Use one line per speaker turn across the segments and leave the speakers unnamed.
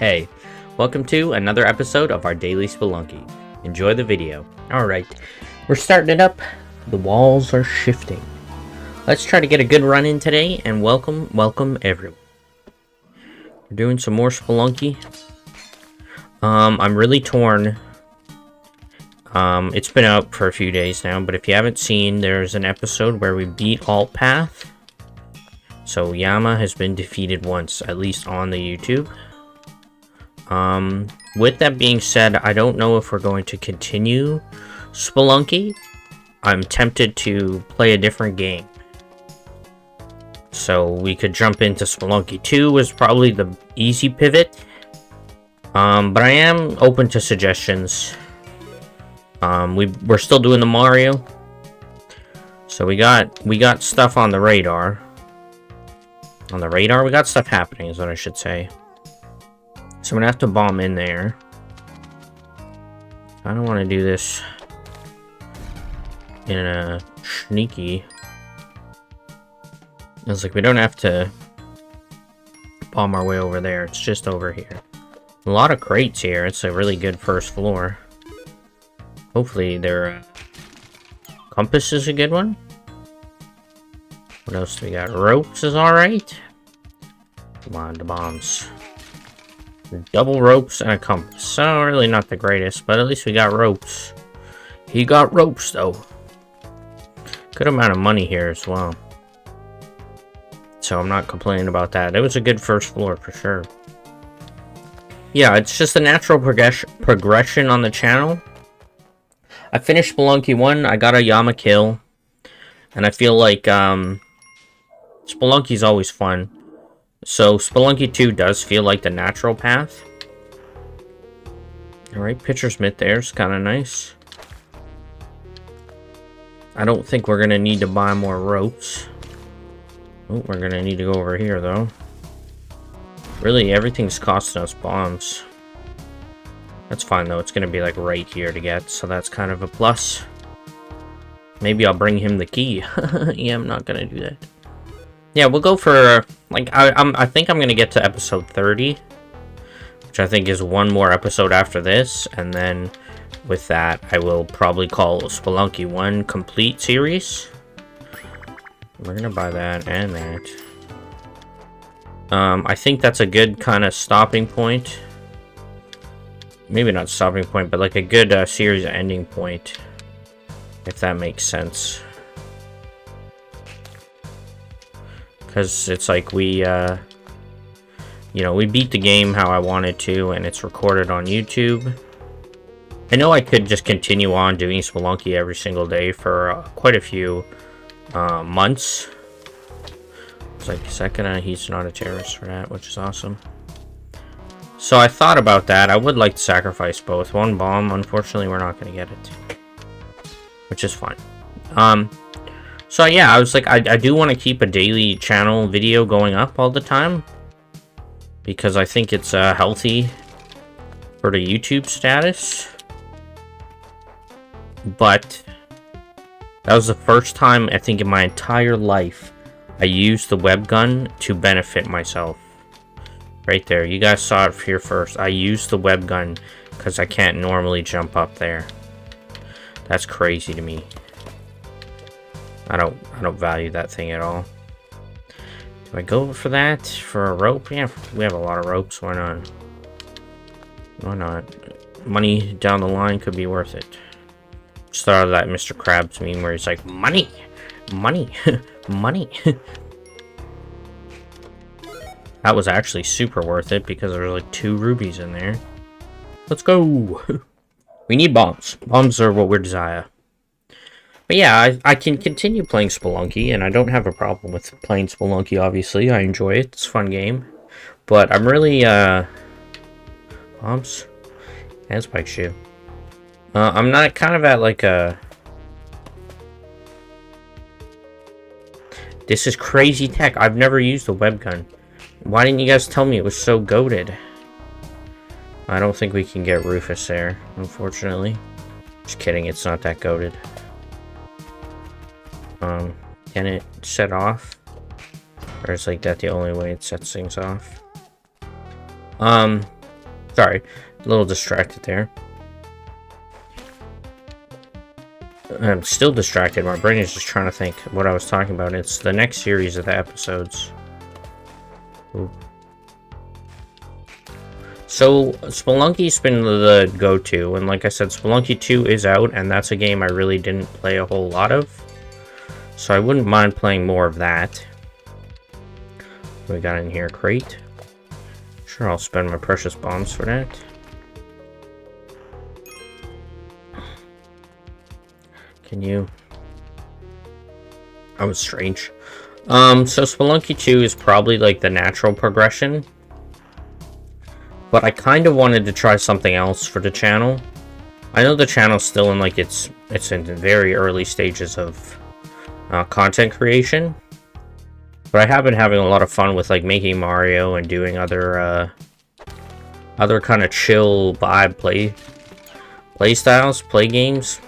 Hey, welcome to another episode of our daily Spelunky. Enjoy the video. Alright, we're starting it up. The walls are shifting. Let's try to get a good run in today, and welcome everyone. We're doing some more Spelunky. I'm really torn. It's been out for a few days now, but if you haven't seen, there's an episode where we beat Alt Path. So Yama has been defeated once, at least on the YouTube. With that being said, I don't know if we're going to continue Spelunky. I'm tempted to play a different game. So we could jump into Spelunky 2 is probably the easy pivot. But I am open to suggestions. We're still doing the Mario. So we got stuff on the radar. On the radar? We got stuff happening is what I should say. So I'm gonna have to bomb in there. I don't want to do this in a sneaky. It's like we don't have to bomb our way over there. It's just over here. A lot of crates here. It's a really good first floor. Hopefully their compass is a good one. What else do we got? Ropes is alright. Come on, the bombs. Double ropes and a compass. So really not the greatest, but at least we got ropes. He got ropes though. Good amount of money here as well. So I'm not complaining about that. It was a good first floor for sure. Yeah, it's just a natural progression on the channel. I finished Spelunky 1, I got a Yama kill. And I feel like Spelunky's always fun. So Spelunky 2 does feel like the natural path. Alright, Pitcher's Mitt there's kind of nice. I don't think we're going to need to buy more ropes. Oh, we're going to need to go over here though. Really, everything's costing us bombs. That's fine though, it's going to be like right here to get, so that's kind of a plus. Maybe I'll bring him the key. Yeah, I'm not going to do that. Yeah, we'll go for, like, I think I'm going to get to episode 30. Which I think is one more episode after this. And then with that, I will probably call Spelunky 1 complete series. We're going to buy that and that. I think that's a good kind of stopping point. Maybe not stopping point, but like a good series ending point. If that makes sense. Because it's like we, you know, we beat the game how I wanted to, and it's recorded on YouTube. I know I could just continue on doing Spelunky every single day for quite a few months. It's like, he's not a terrorist for that, which is awesome. So I thought about that. I would like to sacrifice both. One bomb, unfortunately, we're not going to get it. Which is fine. So yeah, I was like, I do want to keep a daily channel video going up all the time. Because I think it's healthy for the YouTube status. But that was the first time, I think, in my entire life I used the webgun to benefit myself. Right there, you guys saw it here first. I used the webgun because I can't normally jump up there. That's crazy to me. I don't value that thing at all. Do I go for that? For a rope? Yeah, we have a lot of ropes. Why not? Why not? Money down the line could be worth it. Just thought of that Mr. Krabs meme where he's like, money! Money! Money! That was actually super worth it because there were like 2 rubies in there. Let's go! We need bombs. Bombs are what we desire. But yeah, I can continue playing Spelunky, and I don't have a problem with playing Spelunky, obviously. I enjoy it. It's a fun game. But I'm really, bombs? And spike shoe. I'm not kind of at like a... This is crazy tech. I've never used a webgun. Why didn't you guys tell me it was so goated? I don't think we can get Rufus there, unfortunately. Just kidding, it's not that goated. Can it set off? Or is like that the only way it sets things off? Sorry, a little distracted there. I'm still distracted. My brain is just trying to think what I was talking about. It's the next series of the episodes. Ooh. So, Spelunky's been the go-to, and like I said, Spelunky 2 is out, and that's a game I really didn't play a whole lot of. So I wouldn't mind playing more of that. What we got in here? Crate. Sure, I'll spend my precious bombs for that. Can you... That was strange. So Spelunky 2 is probably like the natural progression. But I kind of wanted to try something else for the channel. I know the channel's still in like it's in the very early stages of content creation. But I have been having a lot of fun with like making Mario and doing other kind of chill vibe play styles, play games.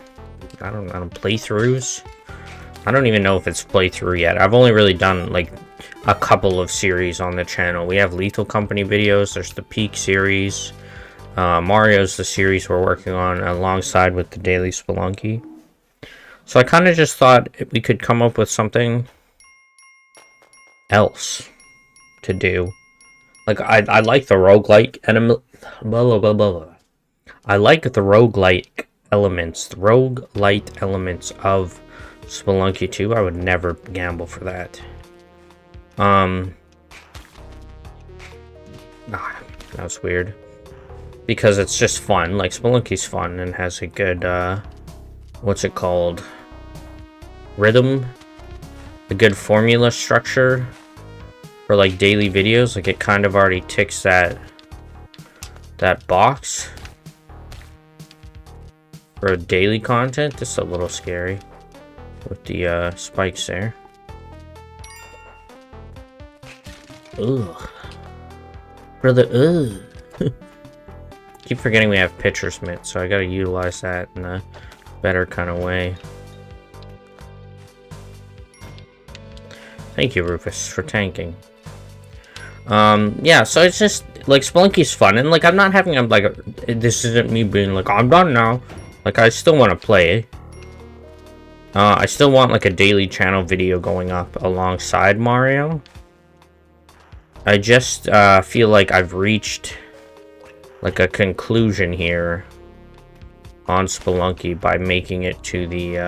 I don't know, playthroughs. I don't even know if it's playthrough yet. I've only really done like a couple of series on the channel. We have Lethal Company videos. There's the Peak series. Mario's the series we're working on alongside with the Daily Spelunky. So I kind of just thought we could come up with something else to do. Like I like the roguelike and I like the roguelike elements, of Spelunky 2. I would never gamble for that. That was weird. Because it's just fun. Like, Spelunky's fun and has a good, what's it called? Rhythm? A good formula structure for, like, daily videos. Like, it kind of already ticks that box for daily content. This is a little scary with the, spikes there. Ugh. Brother, ugh. Keep forgetting we have Pitcher Smith, so I gotta utilize that in a better kind of way. Thank you, Rufus, for tanking. Yeah, so it's just, like, Spelunky's fun, and, like, I'm not having, this isn't me being like, I'm done now. Like, I still want to play. I still want, like, a daily channel video going up alongside Mario. I just feel like I've reached like a conclusion here on Spelunky by making it to the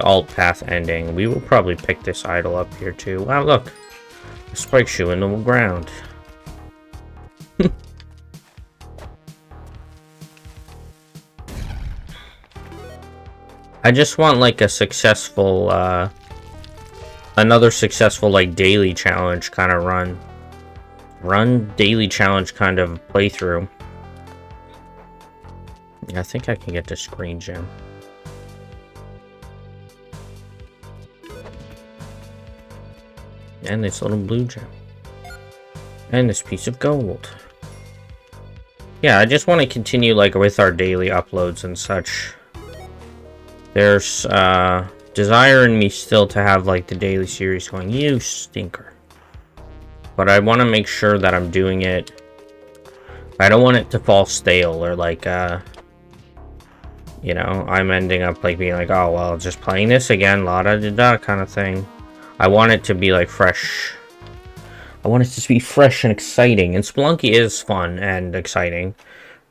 alt path ending. We will probably pick this idol up here too. Wow, look, a spike shoe in the ground. I just want like a successful another successful like daily challenge kind of run daily challenge kind of playthrough. I think I can get this green gem. And this little blue gem. And this piece of gold. Yeah, I just want to continue like with our daily uploads and such. There's desire in me still to have like the daily series going, you stinker. But I want to make sure that I'm doing it. I don't want it to fall stale or like you know, I'm ending up like being like, oh well, just playing this again, la da da da kind of thing. I want it to be like fresh. I want it to be fresh and exciting. And Spelunky is fun and exciting.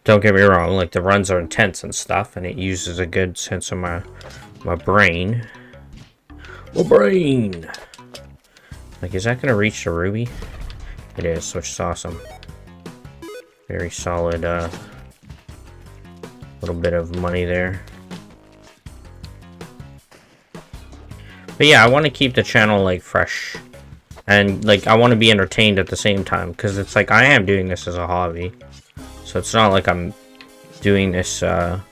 Don't get me wrong, like the runs are intense and stuff, and it uses a good sense of my brain. My brain! Like, is that gonna reach the ruby? It is, which is awesome. Very solid, little bit of money there. But yeah, I want to keep the channel, like, fresh. And, like, I want to be entertained at the same time, because it's like, I am doing this as a hobby. So it's not like I'm doing this, for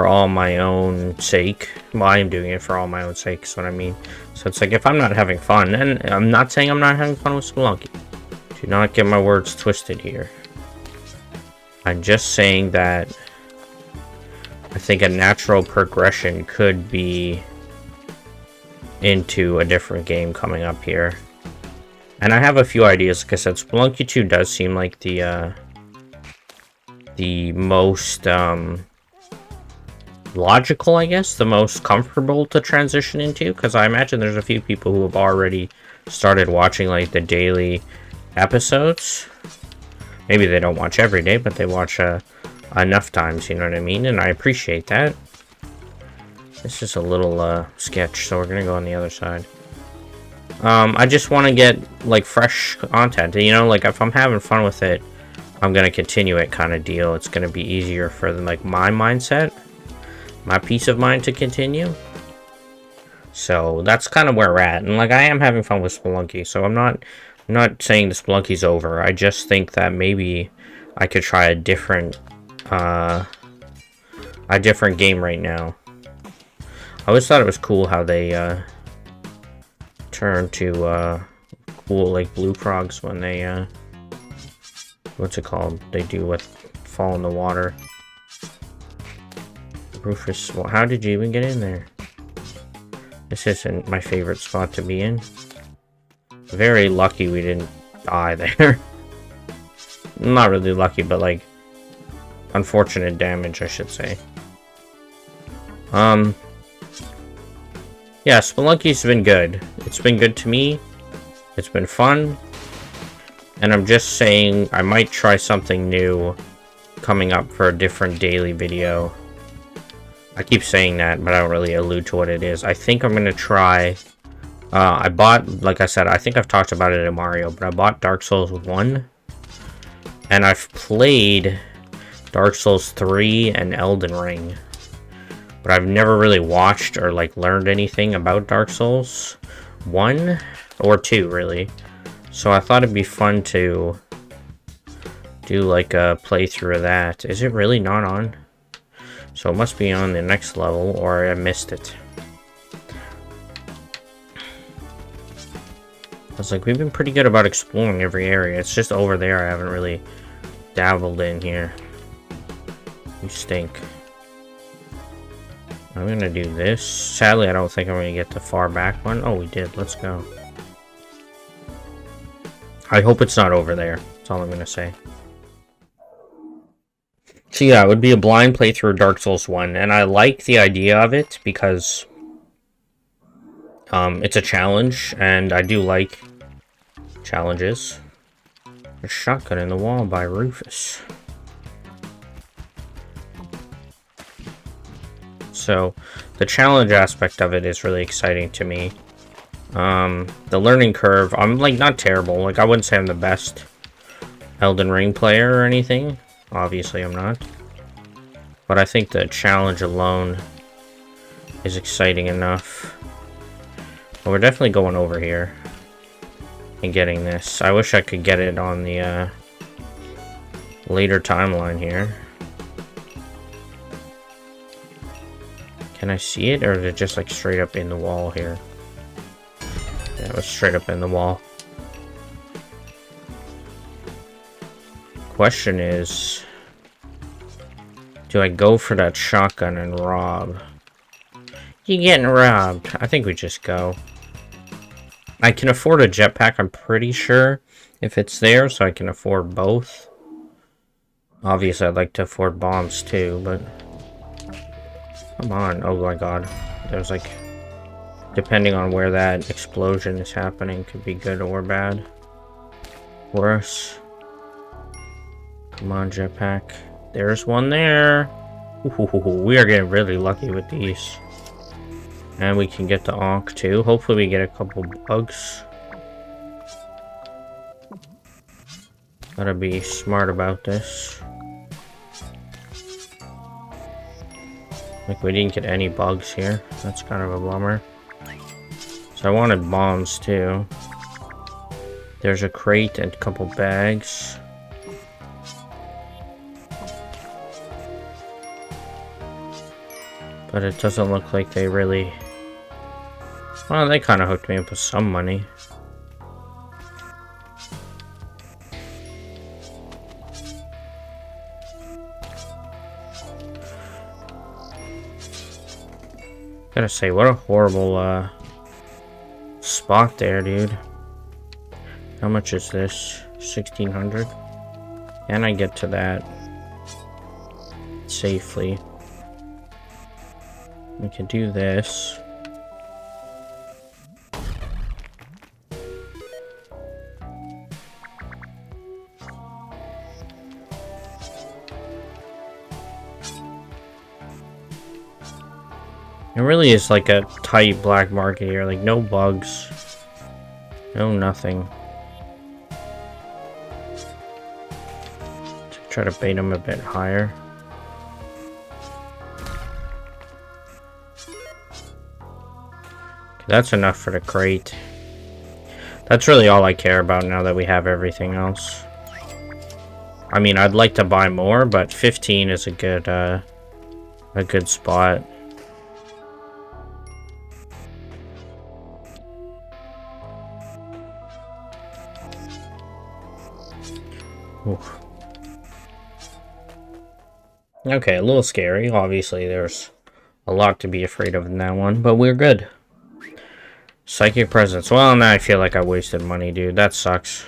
all my own sake. Well, I am doing it for all my own sake, is what I mean. So it's like, if I'm not having fun, and I'm not saying I'm not having fun with Spelunky. Do not get my words twisted here. I'm just saying that I think a natural progression could be into a different game coming up here. And I have a few ideas. Like I said, Spelunky 2 does seem like the most, logical, I guess, the most comfortable to transition into, because I imagine there's a few people who have already started watching, like, the daily episodes. Maybe they don't watch every day, but they watch enough times, you know what I mean? And I appreciate that. This is a little sketch, so we're gonna go on the other side. I just want to get, like, fresh content, you know? Like, if I'm having fun with it, I'm gonna continue it, kind of deal. It's gonna be easier for, like, my mindset, my peace of mind to continue. So that's kind of where we're at. And, like, I am having fun with Spelunky, so I'm not saying the Spelunky's over. I just think that maybe I could try a different game right now. I always thought it was cool how they turn to cool, like, blue frogs when they what's it called? They do what, fall in the water. Rufus, well, how did you even get in there? This isn't my favorite spot to be in. Very lucky we didn't die there. Not really lucky, but, like, unfortunate damage, I should say. Yeah, Spelunky's been good. It's been good to me. It's been fun. And I'm just saying I might try something new coming up for a different daily video. I keep saying that, but I don't really allude to what it is. I think I'm going to try... I bought, like I said, I think I've talked about it in Mario, but I bought Dark Souls 1. And I've played Dark Souls 3 and Elden Ring. But I've never really watched or, like, learned anything about Dark Souls 1 or 2, really. So I thought it'd be fun to do, like, a playthrough of that. Is it really not on? So it must be on the next level, or I missed it. I was like, we've been pretty good about exploring every area. It's just over there I haven't really dabbled in here. You stink. I'm gonna do this. Sadly, I don't think I'm gonna get the far back one. Oh, we did. Let's go. I hope it's not over there. That's all I'm gonna say. So yeah, it would be a blind playthrough of Dark Souls 1, and I like the idea of it because it's a challenge, and I do like challenges. A shotgun in the wall by Rufus. So the challenge aspect of it is really exciting to me. The learning curve, I'm, like, not terrible. Like, I wouldn't say I'm the best Elden Ring player or anything. Obviously, I'm not. But I think the challenge alone is exciting enough. But we're definitely going over here and getting this. I wish I could get it on the later timeline here. Can I see it, or is it just, like, straight up in the wall here? Yeah, it was straight up in the wall. Question is, do I go for that shotgun and rob? You getting robbed. I think we just go. I can afford a jetpack, I'm pretty sure, if it's there, so I can afford both. Obviously, I'd like to afford bombs too, but... Come on. Oh my god. There's, like... Depending on where that explosion is happening, could be good or bad. Worse. Come on, jetpack. There's one there. Ooh, we are getting really lucky with these. And we can get the Ankh too. Hopefully we get a couple bugs. Gotta be smart about this. Like, we didn't get any bugs here. That's kind of a bummer. So I wanted bombs too. There's a crate and a couple bags. But it doesn't look like they really... Well, they kind of hooked me up with some money. Gotta say, what a horrible spot there, dude. How much is this? 1600. Can I get to that safely? We can do this. It really is like a tight black market here, like no bugs, no nothing. Try to bait him a bit higher. That's enough for the crate. That's really all I care about now that we have everything else. I mean, I'd like to buy more, but 15 is a good spot. Oof. Okay, a little scary. Obviously, there's a lot to be afraid of in that one, but we're good. Psychic presence. Well, now I feel like I wasted money, dude. That sucks.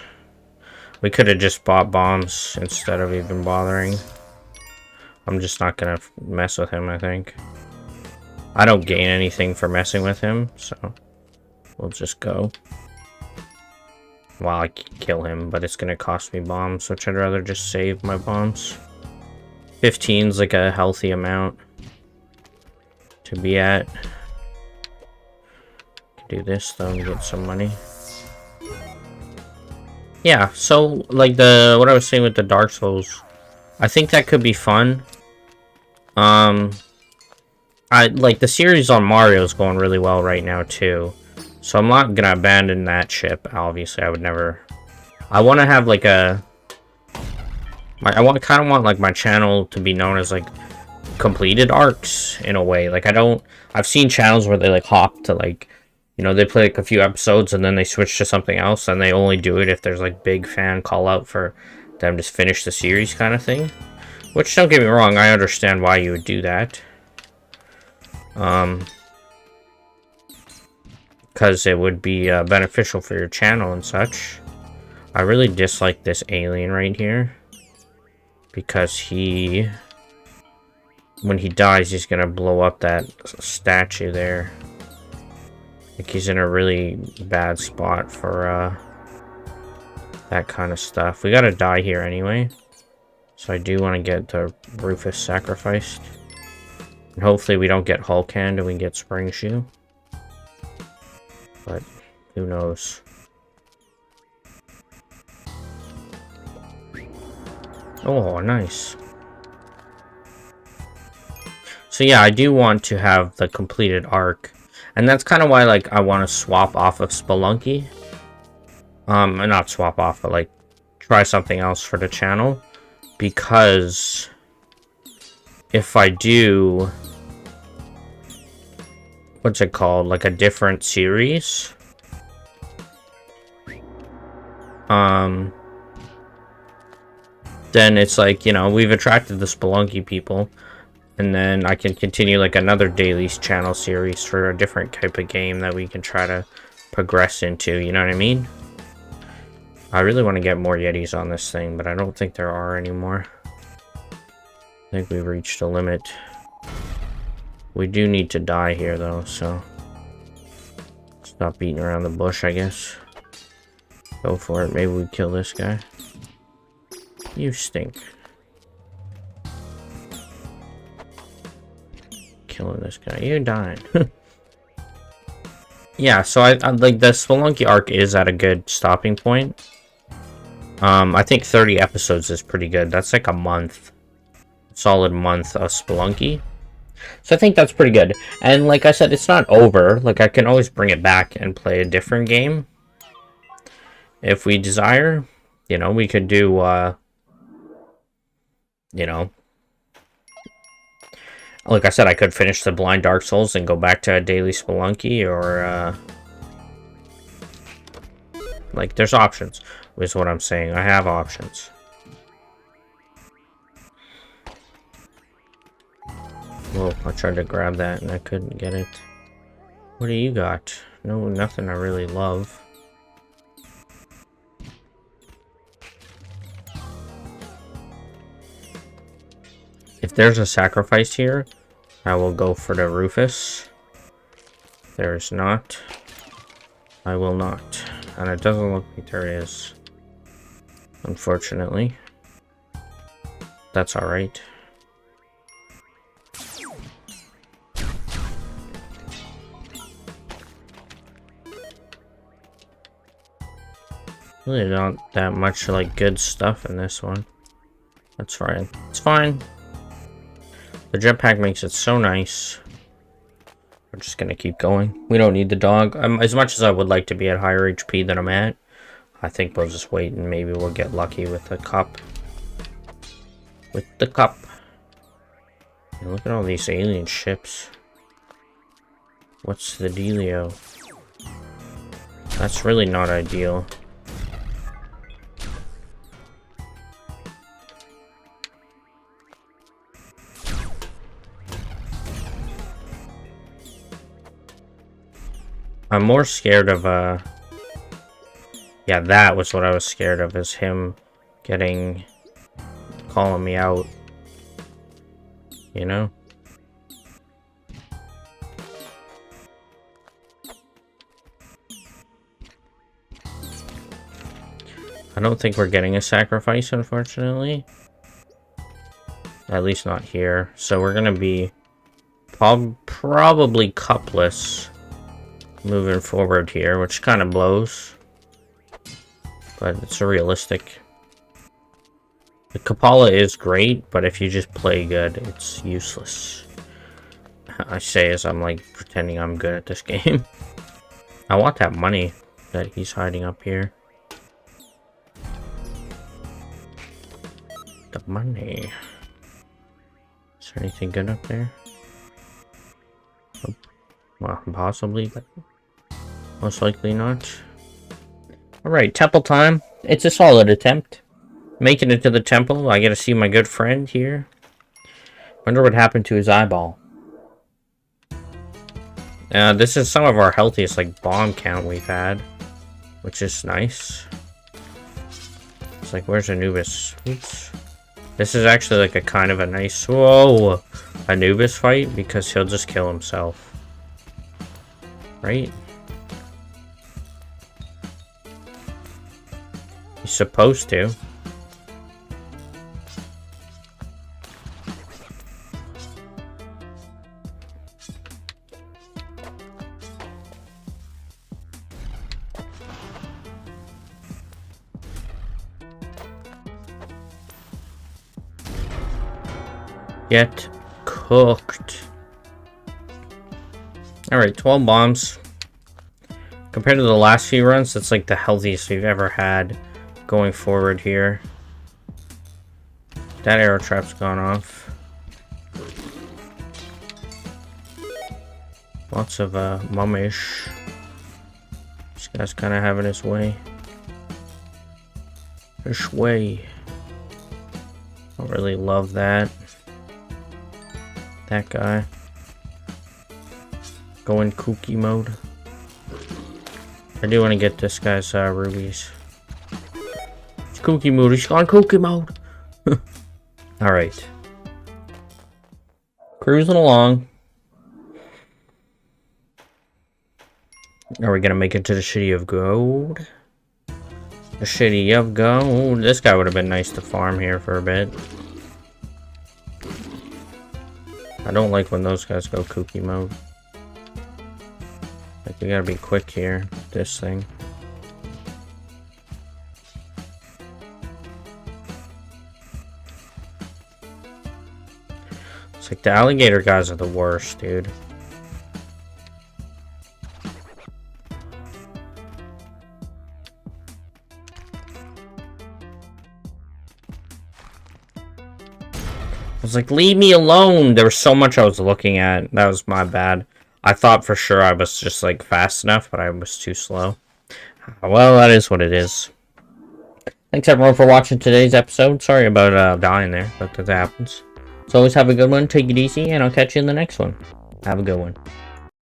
We could have just bought bombs instead of even bothering. I'm just not gonna mess with him, I think. I don't gain anything for messing with him, so we'll just go. Well, I can kill him, but it's gonna cost me bombs, which I'd rather just save my bombs. 15's like a healthy amount to be at. Do this though and get some money. Yeah, so like what I was saying with the Dark Souls, I think that could be fun. I like the series on Mario is going really well right now too, so I'm not gonna abandon that ship. Obviously, I would never. I want to have like I kind of want like my channel to be known as like completed arcs in a way. Like I've seen channels where they like hop to like, you know, they play like a few episodes and then they switch to something else, and they only do it if there's like big fan call out for them to finish the series kind of thing. Which, don't get me wrong, I understand why you would do that. Because it would be beneficial for your channel and such. I really dislike this alien right here, because when he dies, he's gonna blow up that statue there. Like, he's in a really bad spot for that kind of stuff. We gotta die here anyway, so I do want to get the Rufus sacrificed, and hopefully we don't get Hulk Hand and we get Spring Shoe, but who knows. Oh, nice. So yeah, I do want to have the completed arc, and that's kind of why like I want to swap off of Spelunky. Not swap off, but like try something else for the channel, because if I do, what's it called, like a different series, then it's like, you know, we've attracted the Spelunky people, and then I can continue like another daily channel series for a different type of game that we can try to progress into, you know what I mean? I really want to get more Yetis on this thing, but I don't think there are anymore. I think we've reached a limit. We do need to die here though, so stop beating around the bush, I guess. Go for it. Maybe we kill this guy. You stink. Killing this guy. You died. Yeah, so I like the Spelunky arc is at a good stopping point. I think 30 episodes is pretty good. That's like a month. Solid month of Spelunky. So I think that's pretty good. And like I said, it's not over. Like, I can always bring it back and play a different game if we desire. You know, we could do you know, like I said, I could finish the Blind Dark Souls and go back to a daily Spelunky, or like, there's options, is what I'm saying. I have options. Whoa, I tried to grab that and I couldn't get it. What do you got? No, nothing I really love. If there's a sacrifice here, I will go for the Rufus. If there's not, I will not. And it doesn't look like there is, unfortunately. That's alright. Really not that much like good stuff in this one. That's fine. It's fine. The jetpack makes it so nice. We're just gonna keep going. We don't need the dog. As much as I would like to be at higher HP than I'm at, I think we'll just wait and maybe we'll get lucky with the cup. With the cup. And look at all these alien ships. What's the dealio? That's really not ideal. I'm more scared of, yeah, that was what I was scared of, is him calling me out, you know? I don't think we're getting a sacrifice, unfortunately. At least not here. So we're gonna be probably cupless moving forward here, which kind of blows. But it's realistic. The Kapala is great, but if you just play good, it's useless. I say as I'm like pretending I'm good at this game. I want that money that he's hiding up here. The money. Is there anything good up there? Oh, well, possibly, but most likely not. Alright, temple time. It's a solid attempt. Making it to the temple. I get to see my good friend here. Wonder what happened to his eyeball. This is some of our healthiest like bomb count we've had, which is nice. It's like, where's Anubis? Oops. This is actually like a kind of a nice, whoa, Anubis fight, because he'll just kill himself. Right? He's supposed to. Get cooked. Alright, 12 bombs. Compared to the last few runs, it's like the healthiest we've ever had going forward here. That arrow trap's gone off. Lots of mummish. This guy's kind of having his way. His way. Don't really love that. That guy. Go in kooky mode. I do want to get this guy's rubies. It's kooky mode. He's gone kooky mode. Alright. Cruising along. Are we gonna make it to the City of Gold? The City of Gold. This guy would have been nice to farm here for a bit. I don't like when those guys go kooky mode. Like, we gotta be quick here. This thing. It's like the alligator guys are the worst, dude. I was like, leave me alone. There was so much I was looking at. That was my bad. I thought for sure I was just like fast enough, but I was too slow. Well, that is what it is. Thanks everyone for watching today's episode. Sorry about dying there, but that happens. So always have a good one. Take it easy, and I'll catch you in the next one. Have a good one.